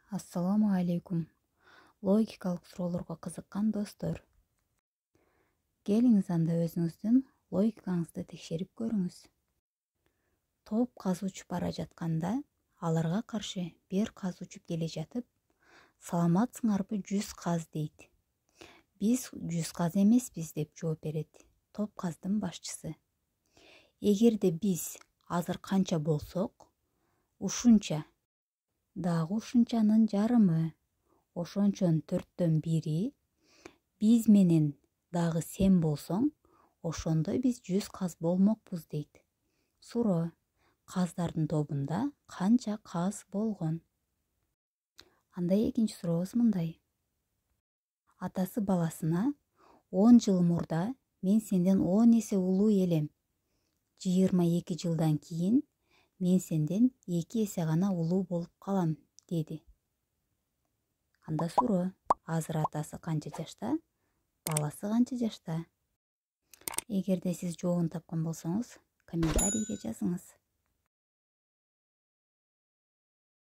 Ассаламу алейкум. Логикалык суроолорго кызыккан достор. Келиңиз анда өзүңүздүн логикаңызды текшерип көрүңүз. Топ каз учуп бара жатканда, аларга каршы бир каз учуп келе жатып, саламатсыңарбы 100 каз дейт. Биз 100 каз эмеспиз деп жооп берет топ каздын башчысы. Эгерде биз азыр канча болсок, ушунча дагы ушунчанын жарымы, ошончон 4төн 1, биз менен дагы сен болсоң, ошондо биз 100 каз болмокпуз дейт. Суроо: каздардын тобунда канча каз болгон? Анда экинчи сурообуз мындай. Атасы баласына: 10 жыл мурда мен сенден 10 эсе улуу элем. 22 жылдан кийин мен сенден 2 эсе гана улуу болуп калам, деди. Анда суроо: азыр атасы канча жашта, баласы канча жашта? Эгерде сиз жообун тапкан болсоңуз, комментарийге жазыңыз.